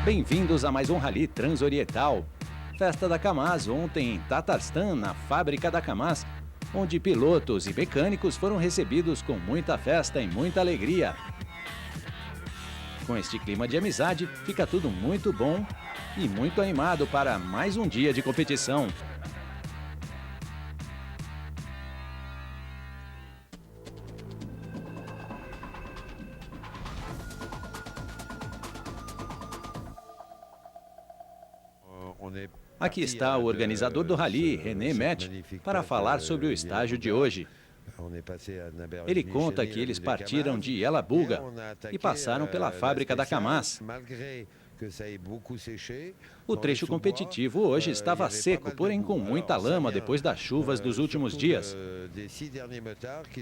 Bem-vindos a mais um Rally Transoriental. Festa da Kamaz ontem em Tatarstan, na fábrica da Kamaz, onde pilotos e mecânicos foram recebidos com muita festa e muita alegria. Com este clima de amizade, fica tudo muito bom e muito animado para mais um dia de competição. Aqui está o organizador do Rally, René Metz, para falar sobre o estágio de hoje. Ele conta que eles partiram de Yelabuga e passaram pela fábrica da Kamaz. O trecho competitivo hoje estava seco, porém com muita lama depois das chuvas dos últimos dias.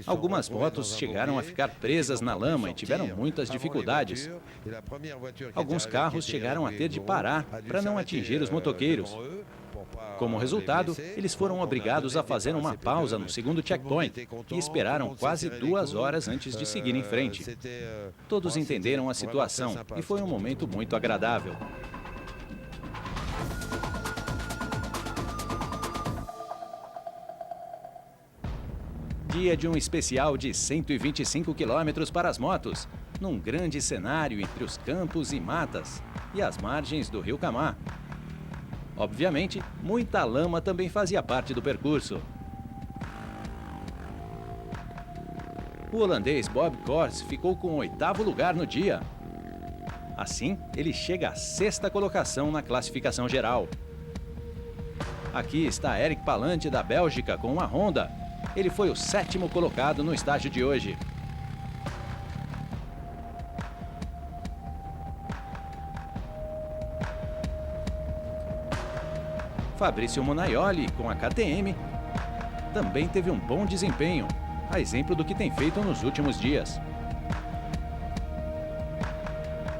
Algumas motos chegaram a ficar presas na lama e tiveram muitas dificuldades. Alguns carros chegaram a ter de parar para não atingir os motoqueiros. Como resultado, eles foram obrigados a fazer uma pausa no segundo checkpoint e esperaram quase 2 horas antes de seguir em frente. Todos entenderam a situação e foi um momento muito agradável. Dia de um especial de 125 km para as motos, num grande cenário entre os campos e matas e as margens do rio Kamaz. Obviamente, muita lama também fazia parte do percurso. O holandês Bob Kors ficou com o 8º lugar no dia. Assim, ele chega à 6ª colocação na classificação geral. Aqui está Eric Palante, da Bélgica, com uma Honda. Ele foi o 7º colocado no estágio de hoje. Fabrício Monaioli, com a KTM, também teve um bom desempenho, a exemplo do que tem feito nos últimos dias.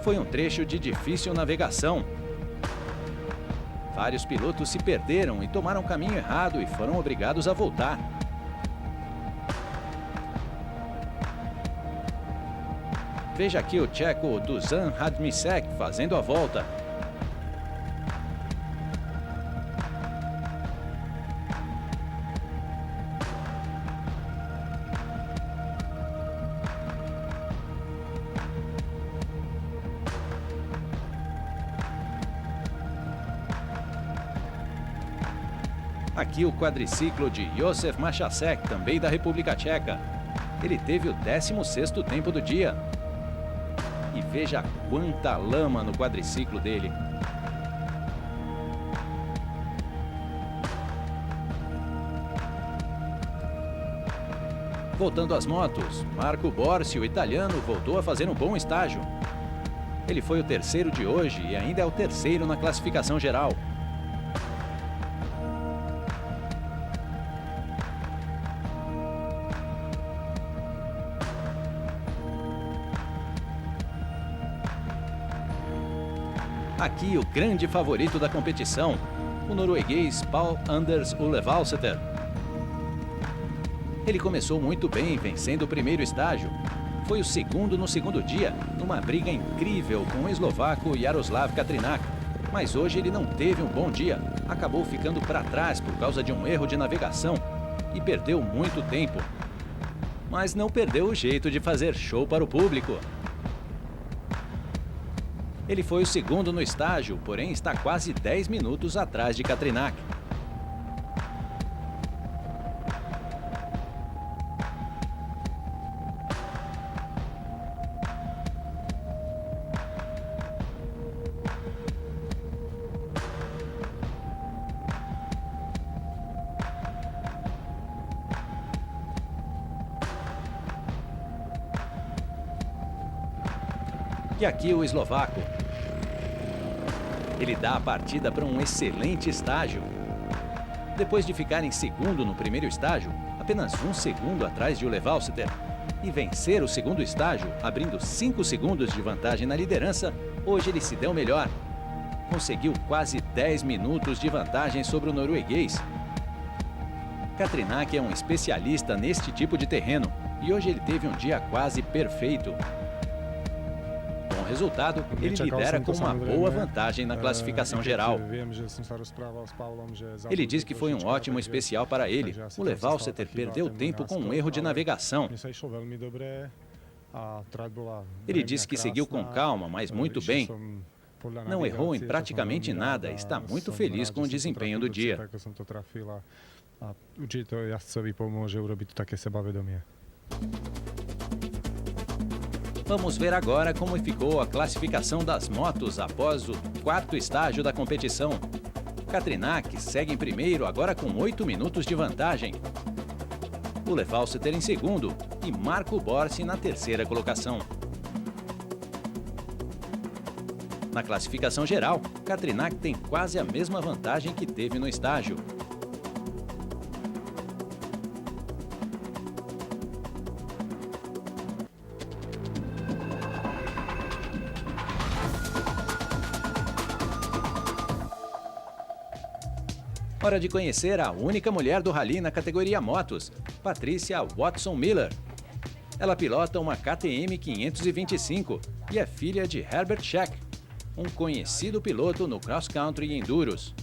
Foi um trecho de difícil navegação. Vários pilotos se perderam e tomaram o caminho errado e foram obrigados a voltar. Veja aqui o tcheco Dusan Radmisek fazendo a volta. Aqui o quadriciclo de Josef Machacek, também da República Tcheca. Ele teve o 16º tempo do dia. E veja quanta lama no quadriciclo dele. Voltando às motos, Marco Borsi, o italiano, voltou a fazer um bom estágio. Ele foi o 3º de hoje e ainda é o 3º na classificação geral. Aqui o grande favorito da competição, o norueguês Paul Anders Ulevalseter. Ele começou muito bem, vencendo o primeiro estágio. Foi o 2º no segundo dia, numa briga incrível com o eslovaco Jaroslav Katrinak. Mas hoje ele não teve um bom dia, acabou ficando para trás por causa de um erro de navegação e perdeu muito tempo. Mas não perdeu o jeito de fazer show para o público. Ele foi o 2º no estágio, porém está quase 10 minutos atrás de Katrinak. E aqui o eslovaco. Ele dá a partida para um excelente estágio. Depois de ficar em 2º no primeiro estágio, apenas 1 segundo atrás de Ulevalseter, e vencer o 2º estágio, abrindo 5 segundos de vantagem na liderança, hoje ele se deu melhor. Conseguiu quase 10 minutos de vantagem sobre o norueguês. Katrinak é um especialista neste tipo de terreno e hoje ele teve um dia quase perfeito. Com resultado, ele lidera com uma boa vantagem na classificação geral. Ele diz que foi um ótimo especial para ele. O Levalseter perdeu tempo com um erro de navegação. Ele disse que seguiu com calma, mas muito bem. Não errou em praticamente nada e está muito feliz com o desempenho do dia. Vamos ver agora como ficou a classificação das motos após o quarto estágio da competição. Katrinak segue em primeiro, agora com 8 minutos de vantagem. O Levalseter em segundo e Marco Borsi na terceira colocação. Na classificação geral, Katrinak tem quase a mesma vantagem que teve no estágio. Hora de conhecer a única mulher do rally na categoria motos, Patricia Watson Miller. Ela pilota uma KTM 525 e é filha de Herbert Scheck, um conhecido piloto no cross-country e enduros.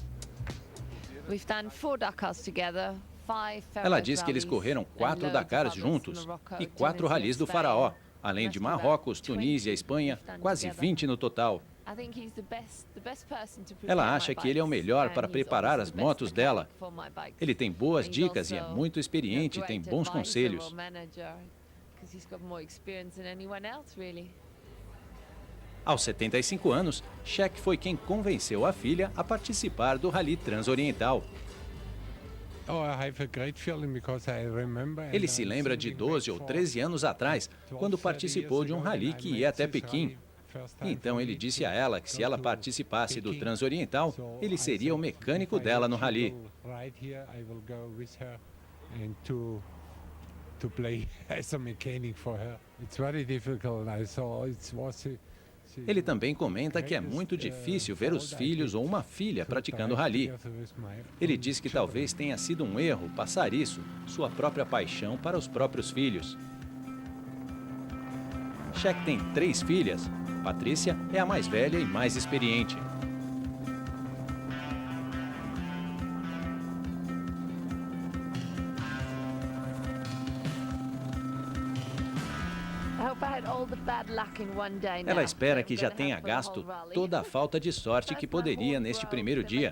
Ela diz que eles correram 4 Dakars juntos e 4 rallies do Faraó, além de Marrocos, Tunísia, Espanha, quase 20 no total. Ela acha que ele é o melhor para preparar as motos dela. Ele tem boas dicas e é muito experiente e tem bons conselhos. Aos 75 anos, Scheck foi quem convenceu a filha a participar do Rally Transoriental. Ele se lembra de 12 ou 13 anos atrás, quando participou de um rally que ia até Pequim. Então ele disse a ela que se ela participasse do Transoriental, ele seria o mecânico dela no rally. Ele também comenta que é muito difícil ver os filhos ou uma filha praticando rally. Ele diz que talvez tenha sido um erro passar isso, sua própria paixão, para os próprios filhos. Scheck tem 3 filhas. Patrícia é a mais velha e mais experiente. Ela espera que já tenha gasto toda a falta de sorte que poderia neste primeiro dia.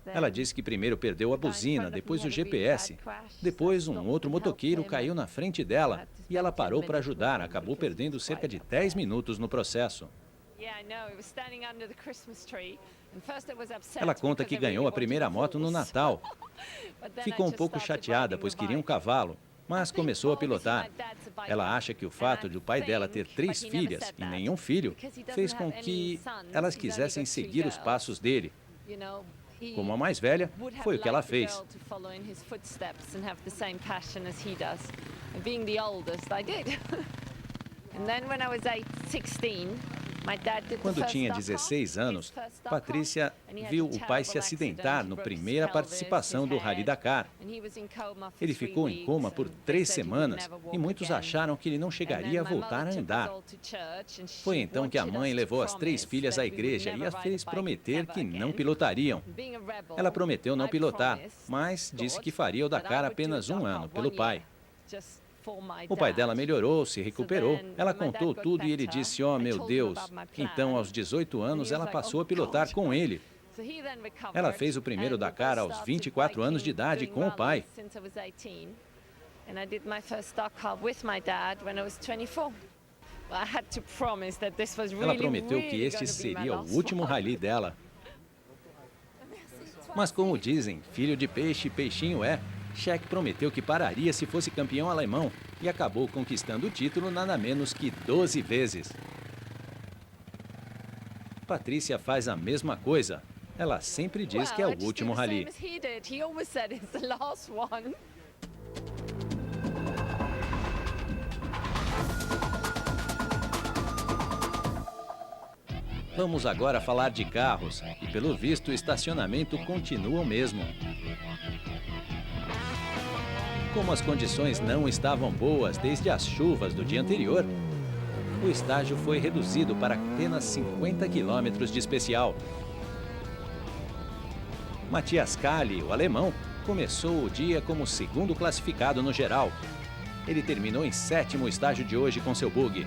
Ela disse que primeiro perdeu a buzina, depois o GPS. Depois um outro motoqueiro caiu na frente dela e ela parou para ajudar. Acabou perdendo cerca de 10 minutos no processo. Ela conta que ganhou a primeira moto no Natal. Ficou um pouco chateada, pois queria um cavalo, mas começou a pilotar. Ela acha que o fato de o pai dela ter 3 filhas e nenhum filho fez com que elas quisessem seguir os passos dele. Como a mais velha, foi o que ela fez. Quando tinha 16 anos, Patrícia viu o pai se acidentar na primeira participação do Rally Dakar. Ele ficou em coma por 3 semanas e muitos acharam que ele não chegaria a voltar a andar. Foi então que a mãe levou as 3 filhas à igreja e as fez prometer que não pilotariam. Ela prometeu não pilotar, mas disse que faria o Dakar apenas 1 ano pelo pai. O pai dela melhorou, se recuperou. Ela contou tudo e ele disse: "Oh, meu Deus." Então, aos 18 anos, ela passou a pilotar com ele. Ela fez o primeiro Dakar aos 24 anos de idade com o pai. Ela prometeu que este seria o último rally dela. Mas como dizem, filho de peixe, peixinho é. Scheck prometeu que pararia se fosse campeão alemão e acabou conquistando o título nada menos que 12 vezes. Patrícia faz a mesma coisa. Ela sempre diz que é o último rally. Vamos agora falar de carros e, pelo visto, o estacionamento continua o mesmo. Como as condições não estavam boas desde as chuvas do dia anterior, o estágio foi reduzido para apenas 50 quilômetros de especial. Matthias Kalle, o alemão, começou o dia como segundo classificado no geral. Ele terminou em 7º estágio de hoje com seu bug.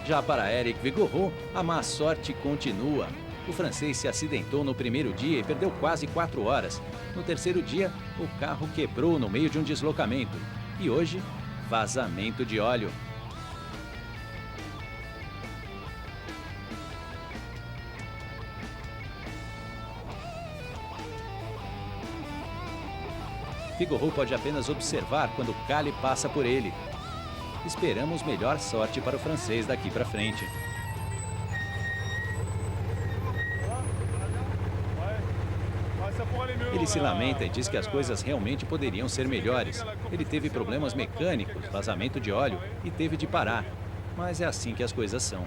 Já para Eric Vigouroux, a má sorte continua. O francês se acidentou no primeiro dia e perdeu quase 4 horas. No terceiro dia, o carro quebrou no meio de um deslocamento. E hoje, vazamento de óleo. Vigouroux pode apenas observar quando Kalle passa por ele. Esperamos melhor sorte para o francês daqui para frente. Ele se lamenta e diz que as coisas realmente poderiam ser melhores. Ele teve problemas mecânicos, vazamento de óleo e teve de parar. Mas é assim que as coisas são.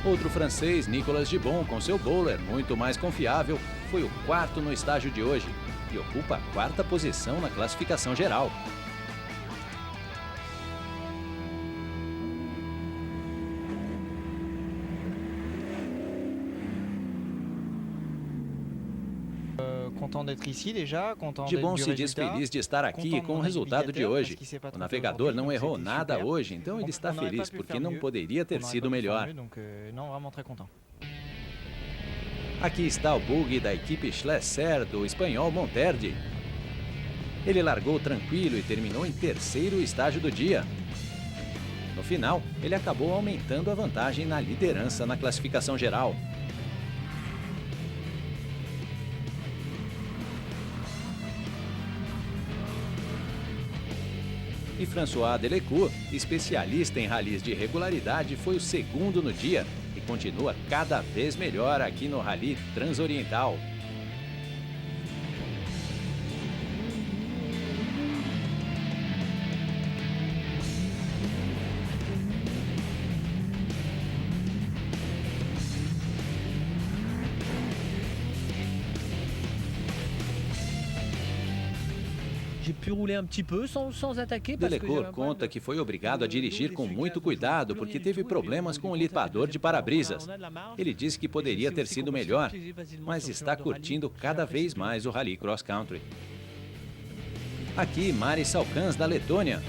Outro francês, Nicolas Gibbon, com seu bowler muito mais confiável, foi o 4º no estágio de hoje e ocupa a 4ª posição na classificação geral. Gibbon se diz feliz de estar aqui com o resultado de hoje. O navegador não errou nada hoje, então ele está feliz porque não poderia ter sido melhor. Aqui está o bug da equipe Schlesser do espanhol Monterdi. Ele largou tranquilo e terminou em 3º estágio do dia. No final, ele acabou aumentando a vantagem na liderança na classificação geral. E François Delecourt, especialista em ralis de regularidade, foi o 2º no dia e continua cada vez melhor aqui no Rally Transoriental. Delecourt conta que foi obrigado a dirigir com muito cuidado porque teve problemas com o limpador de para-brisas. Ele disse que poderia ter sido melhor, mas está curtindo cada vez mais o Rally Cross Country. Aqui, Maris Salkans, da Letônia.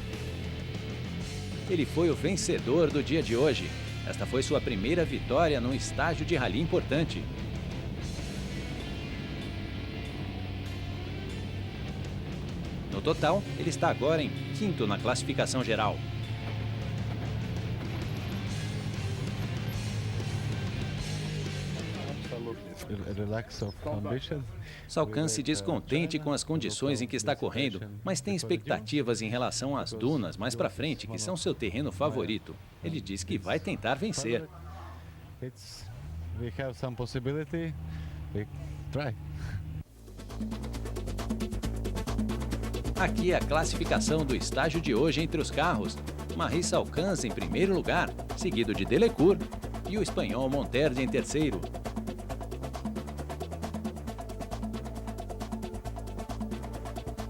Ele foi o vencedor do dia de hoje. Esta foi sua primeira vitória num estágio de rally importante. No total, ele está agora em 5º na classificação geral. Salkans se diz contente com as condições em que está correndo, mas tem expectativas em relação às dunas mais para frente, que são seu terreno favorito. Ele diz que vai tentar vencer. Aqui é a classificação do estágio de hoje entre os carros. Maris Salkans em primeiro lugar, seguido de Delecourt e o espanhol Monterdi em terceiro.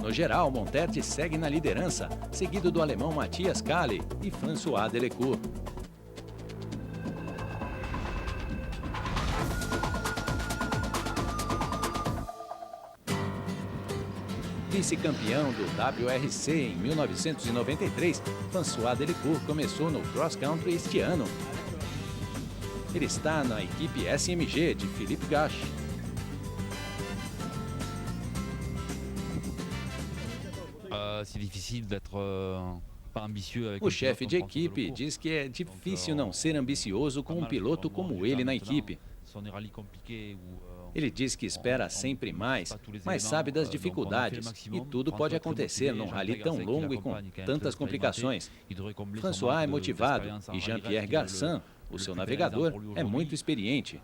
No geral, Monterdi segue na liderança, seguido do alemão Matthias Kalle e François Delecourt. Vice-campeão do WRC em 1993, François Delecourt começou no cross country este ano. Ele está na equipe SMG de Philippe Gache. O chefe de equipe diz que é difícil não ser ambicioso com um piloto como ele na equipe. Ele diz que espera sempre mais, mas sabe das dificuldades, e tudo pode acontecer num rally tão longo e com tantas complicações. François é motivado e Jean-Pierre Garçon, o seu navegador, é muito experiente.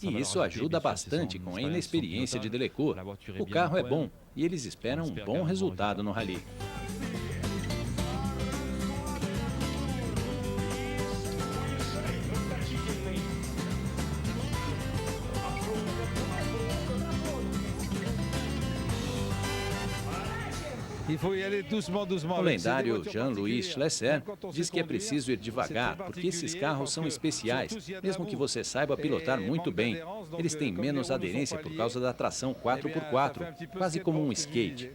E isso ajuda bastante com a inexperiência de Delecourt. O carro é bom e eles esperam um bom resultado no rally. O lendário Jean-Louis Schlesser diz que é preciso ir devagar, porque esses carros são especiais, mesmo que você saiba pilotar muito bem. Eles têm menos aderência por causa da tração 4x4, quase como um skate.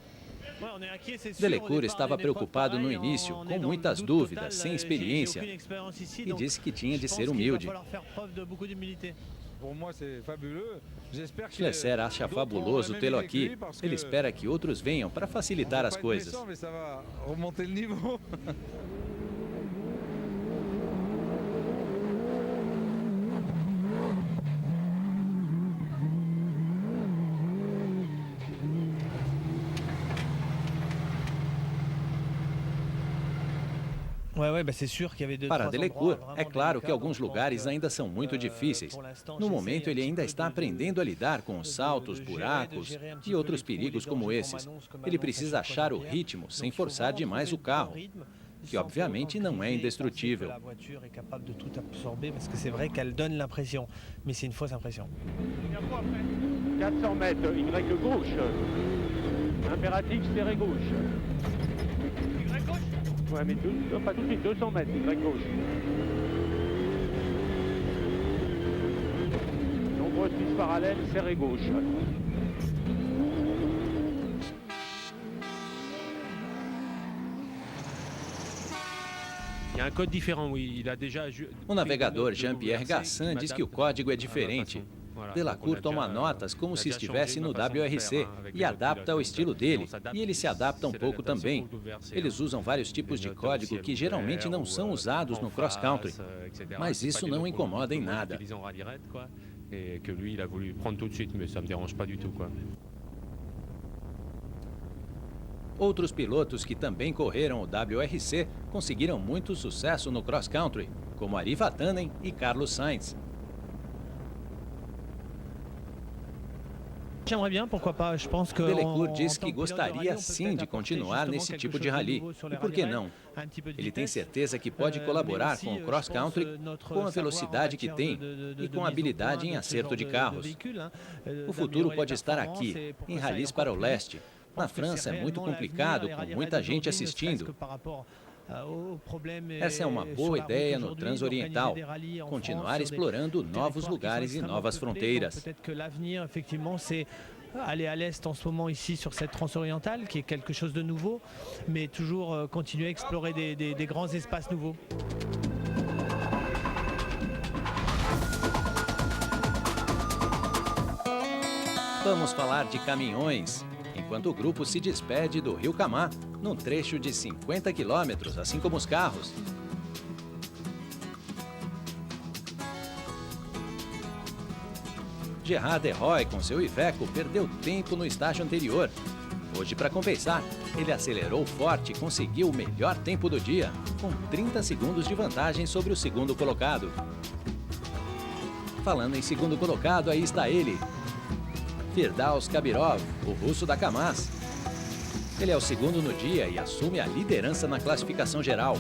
Delecourt estava preocupado no início, com muitas dúvidas, sem experiência, e disse que tinha de ser humilde. Schlesser acha fabuloso tê-lo aqui. Ele espera que outros venham para facilitar as coisas. Para Delecourt, é claro que alguns lugares ainda são muito difíceis. No momento, ele ainda está aprendendo a lidar com os saltos, buracos e outros perigos como esses. Ele precisa achar o ritmo sem forçar demais o carro, que obviamente não é indestrutível. 400 mètres, Y gauche. Impératif, serré gauche. Y gauche? Ouais, mais pas tout de suite, 200 mètres, Y gauche. Nombreuses pistes parallèles, serré gauche. O navegador Jean-Pierre Gassin diz que o código é diferente. Delecourt toma notas como se estivesse no WRC e adapta ao estilo dele, e ele se adapta um pouco também. Eles usam vários tipos de código que geralmente não são usados no cross-country, mas isso não incomoda em nada. Outros pilotos que também correram o WRC conseguiram muito sucesso no cross-country, como Ari Vatanen e Carlos Sainz. Delecourt diz que gostaria sim de continuar nesse tipo de rally. E por que não? Ele tem certeza que pode colaborar com o cross-country com a velocidade que tem e com a habilidade em acerto de carros. O futuro pode estar aqui, em rallies para o leste. Na França é muito complicado, com muita gente assistindo. Essa é uma boa ideia no Transoriental, continuar explorando novos lugares e novas fronteiras. Aller à l'est en ce moment ici sur cette transorientale qui est quelque chose de nouveau, mais toujours continuer à explorer des grands espaces nouveaux. Vamos falar de caminhões, enquanto o grupo se despede do Rio Camá, num trecho de 50 quilômetros, assim como os carros. Gerard Deroy, com seu Iveco, perdeu tempo no estágio anterior. Hoje, para compensar, ele acelerou forte e conseguiu o melhor tempo do dia, com 30 segundos de vantagem sobre o segundo colocado. Falando em segundo colocado, aí está ele, Firdaus Kabirov, o russo da Kamaz. Ele é o segundo no dia e assume a liderança na classificação geral.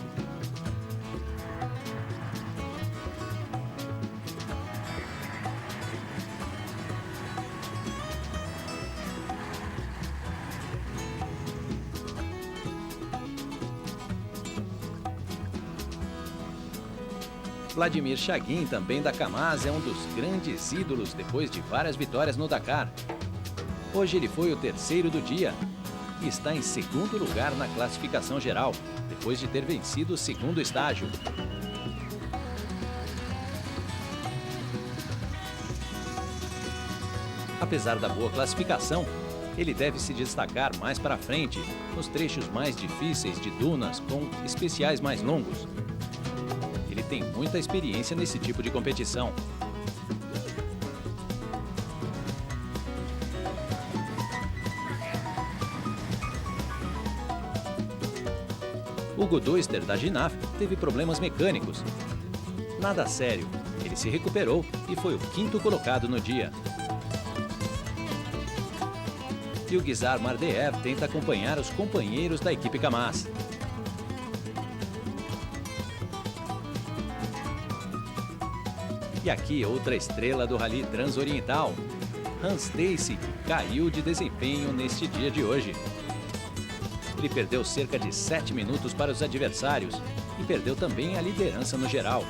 Vladimir Chagin, também da Kamaz, é um dos grandes ídolos depois de várias vitórias no Dakar. Hoje ele foi o terceiro do dia e está em segundo lugar na classificação geral, depois de ter vencido o segundo estágio. Apesar da boa classificação, ele deve se destacar mais para frente, nos trechos mais difíceis de dunas, com especiais mais longos. Ele tem muita experiência nesse tipo de competição. Hugo Duister, da Ginaf, teve problemas mecânicos. Nada sério, ele se recuperou e foi o quinto colocado no dia. E o Gizar Mardeev tenta acompanhar os companheiros da equipe Kamaz. E aqui outra estrela do Rally Transoriental, Hans Stacey, caiu de desempenho neste dia de hoje. ele perdeu cerca de 7 minutos para os adversários e perdeu também a liderança no geral.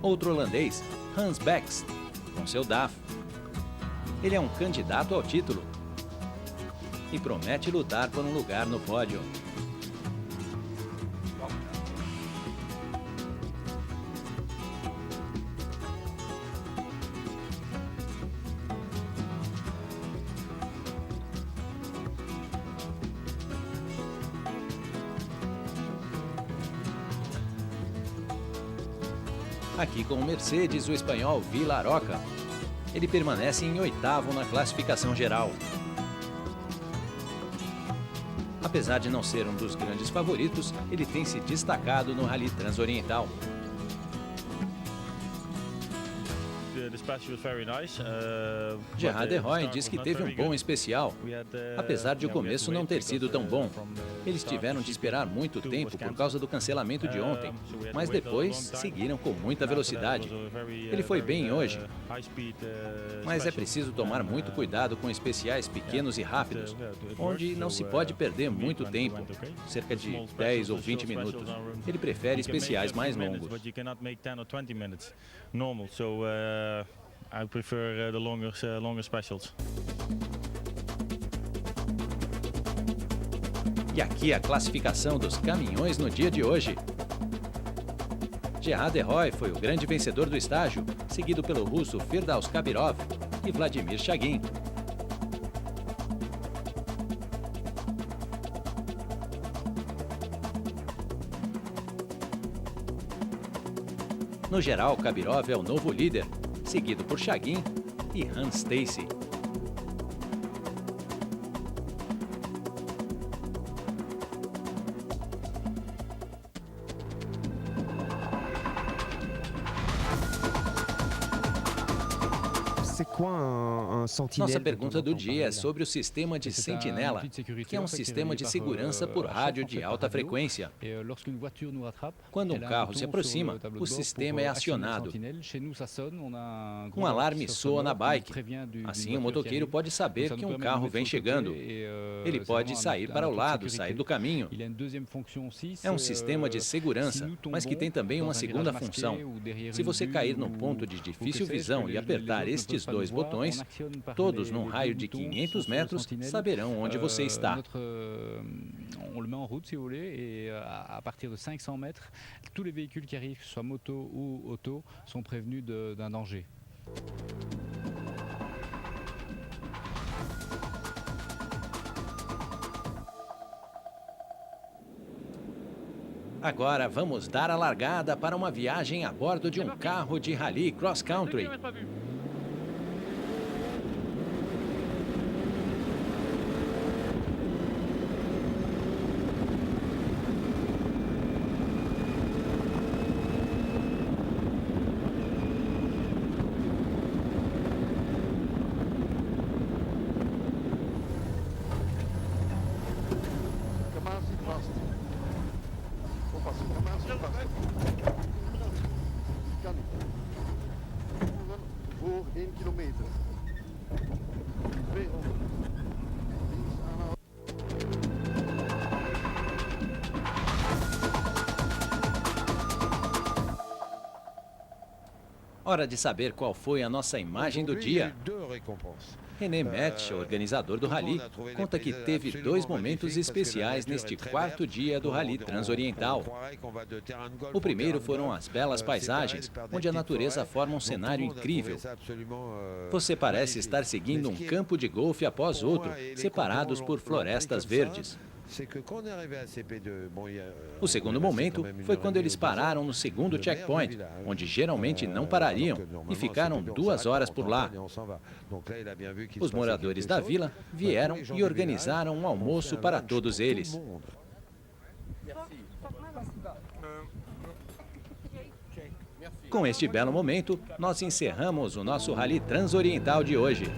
Outro holandês, Hans Becks, com seu DAF. Ele é um candidato ao título e promete lutar por um lugar no pódio. Aqui com o Mercedes, o espanhol Vilarroca. Ele permanece em 8º na classificação geral. Apesar de não ser um dos grandes favoritos, ele tem se destacado no Rally Transoriental. Gerard de Rooij diz que teve um bom especial, apesar de o começo não ter sido tão bom. Eles tiveram de esperar muito tempo por causa do cancelamento de ontem, mas depois seguiram com muita velocidade. Ele foi bem hoje, mas é preciso tomar muito cuidado com especiais pequenos e rápidos, onde não se pode perder muito tempo, cerca de 10 ou 20 minutos. Ele prefere especiais mais longos. I prefer the longer specials. E aqui a classificação dos caminhões no dia de hoje. Gerard de Rooij foi o grande vencedor do estágio, seguido pelo russo Firdaus Kabirov e Vladimir Chagin. No geral, Kabirov é o novo líder, seguido por Chagin e Hans Stacey. Nossa pergunta do dia é sobre o sistema de sentinela, que é um sistema de segurança por rádio de alta frequência. Quando um carro se aproxima, o sistema é acionado. Um alarme soa na bike. Assim, o motoqueiro pode saber que um carro vem chegando. Ele pode sair para o lado, sair do caminho. É um sistema de segurança, mas que tem também uma segunda função. Se você cair num ponto de difícil visão e apertar estes dois botões, todos num raio de 500 metros saberão onde você está. On le met en route, si vous voulez, et à partir de 500 mètres, tous les véhicules qui arrivent, que ce soit moto ou auto, sont prévenus d'un danger. Agora vamos dar a largada para uma viagem a bordo de um carro de rally cross-country. Voor 1 kilometer. 200. Hora de saber qual foi a nossa imagem do dia. René Metsch, organizador do rally, conta que teve 2 momentos especiais neste 4º dia do Rally Transoriental. O primeiro foram as belas paisagens, onde a natureza forma um cenário incrível. Você parece estar seguindo um campo de golfe após outro, separados por florestas verdes. O segundo momento foi quando eles pararam no segundo checkpoint, onde geralmente não parariam, e ficaram 2 horas por lá. Os moradores da vila vieram e organizaram um almoço para todos eles. Com este belo momento, nós encerramos o nosso Rally Transoriental de hoje.